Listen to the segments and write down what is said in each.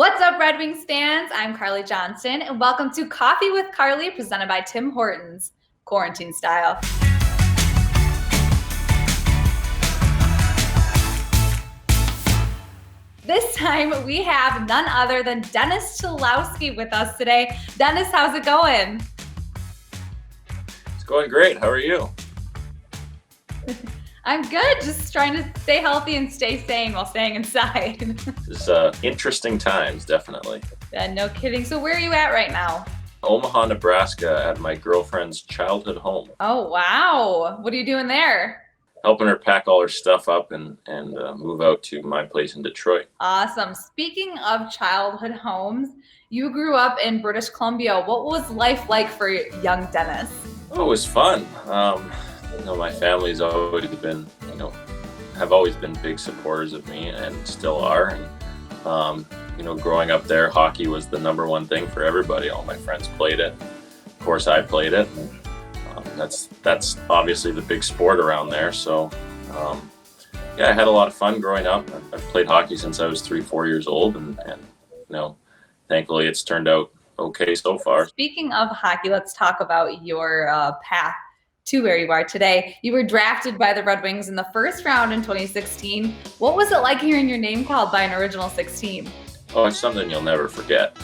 What's up, Red Wings fans? I'm Carley Johnston, and welcome to Coffee with Carley, presented by Tim Hortons, quarantine style. This time, we have none other than Dennis Cholowski with us today. Dennis, how's it going? It's going great. How are you? I'm good. Just trying to stay healthy and stay sane while staying inside. It's interesting times, definitely. Yeah, no kidding. So where are you at right now? Omaha, Nebraska, at my girlfriend's childhood home. Oh, wow. What are you doing there? Helping her pack all her stuff up and move out to my place in Detroit. Awesome. Speaking of childhood homes, you grew up in British Columbia. What was life like for young Dennis? Oh, it was fun. My family's always been, have always been big supporters of me and still are. And, growing up there, hockey was the number one thing for everybody. All my friends played it. Of course, I played it. And, that's obviously the big sport around there. So, I had a lot of fun growing up. I've played hockey since I was 3-4 years old, and thankfully it's turned out okay so far. Speaking of hockey, let's talk about your path to where you are today. You were drafted by the Red Wings in the first round in 2016. What was it like hearing your name called by an original 6 team? Oh, it's something you'll never forget.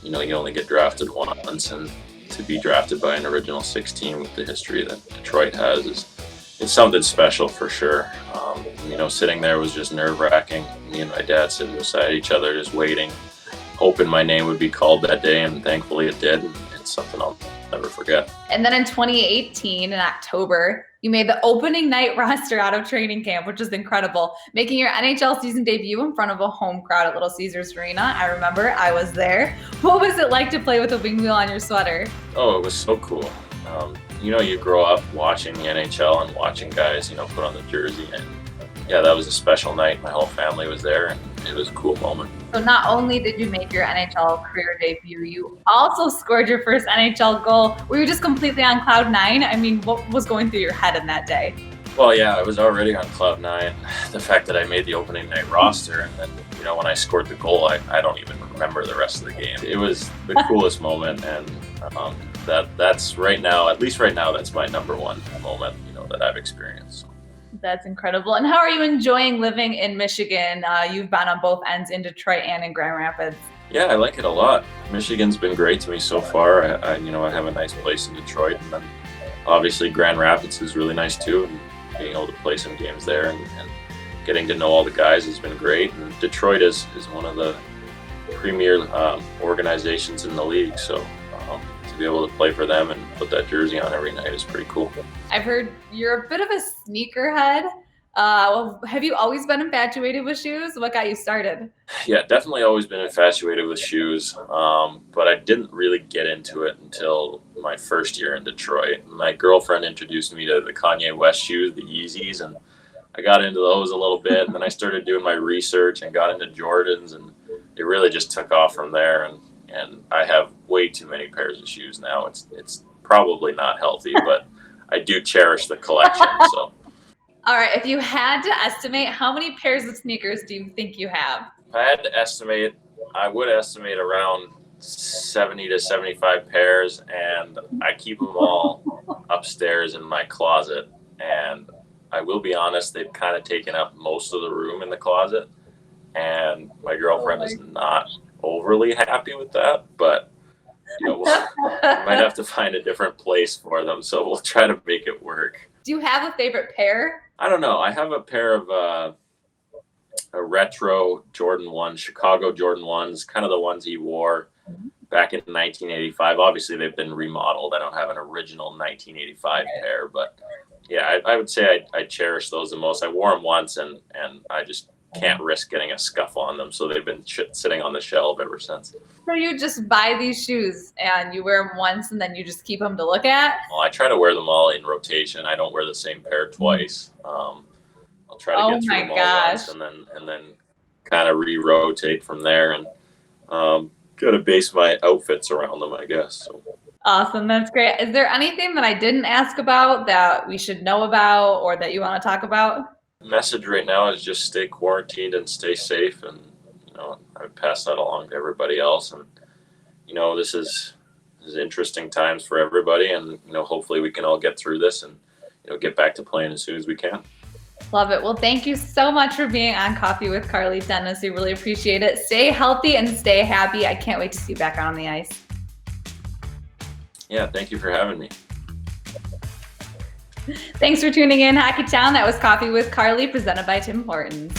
You only get drafted once, and to be drafted by an original 6 team with the history that Detroit has it's something special for sure. Sitting there was just nerve-wracking. Me and my dad sitting beside each other, just waiting, hoping my name would be called that day, and thankfully it did. It's something I'll never forget. And then in 2018, in October, you made the opening night roster out of training camp, which is incredible, making your NHL season debut in front of a home crowd at Little Caesars Arena. I remember, I was there. What was it like to play with a wing wheel on your sweater? Oh, it was so cool. You grow up watching the NHL and watching guys, put on the jersey, and that was a special night. My whole family was there, and it was a cool moment. So not only did you make your NHL career debut, you also scored your first NHL goal. Were you just completely on cloud 9? I mean, what was going through your head in that day? Well, yeah, I was already on cloud 9. The fact that I made the opening night roster, and then, when I scored the goal, I don't even remember the rest of the game. It was the coolest moment, and that's right now, at least right now, that's my number one moment, that I've experienced. That's incredible. And how are you enjoying living in Michigan? You've been on both ends in Detroit and in Grand Rapids. Yeah, I like it a lot. Michigan's been great to me so far. I have a nice place in Detroit, and then obviously Grand Rapids is really nice too. And being able to play some games there and getting to know all the guys has been great. And Detroit is one of the premier organizations in the league, so to be able to play for them and put that jersey on every night is pretty cool. I've heard you're a bit of a sneakerhead. Have you always been infatuated with shoes? What got you started? Yeah, definitely always been infatuated with shoes, but I didn't really get into it until my first year in Detroit. My girlfriend introduced me to the Kanye West shoes, the Yeezys, and I got into those a little bit, and then I started doing my research and got into Jordans, and it really just took off from there. And I have way too many pairs of shoes now. It's probably not healthy, but I do cherish the collection. So, all right, if you had to estimate, how many pairs of sneakers do you think you have? If I had to estimate, I would estimate around 70 to 75 pairs, and I keep them all upstairs in my closet. And I will be honest, they've kind of taken up most of the room in the closet, and my girlfriend is not overly happy with that, but we might have to find a different place for them, so we'll try to make it work. Do you have a favorite pair? I don't know. I have a pair of a retro Jordan 1, Chicago Jordan 1s, kind of the ones he wore back in 1985. Obviously, they've been remodeled. I don't have an original 1985 pair, but yeah, I would say I cherish those the most. I wore them once, and I just can't risk getting a scuff on them, so they've been sitting on the shelf ever since. So you just buy these shoes and you wear them once and then you just keep them to look at? Well, I try to wear them all in rotation. I don't wear the same pair twice. I'll try to get through them all once and then kind of re-rotate from there, and got to base my outfits around them, I guess. So. Awesome. That's great. Is there anything that I didn't ask about that we should know about or that you want to talk about? The message right now is just stay quarantined and stay safe, and I would pass that along to everybody else. And, this is interesting times for everybody. And, hopefully we can all get through this and, get back to playing as soon as we can. Love it. Well, thank you so much for being on Coffee with Carley, Dennis. We really appreciate it. Stay healthy and stay happy. I can't wait to see you back on the ice. Yeah, thank you for having me. Thanks for tuning in, Hockey Town. That was Coffee with Carley, presented by Tim Horton.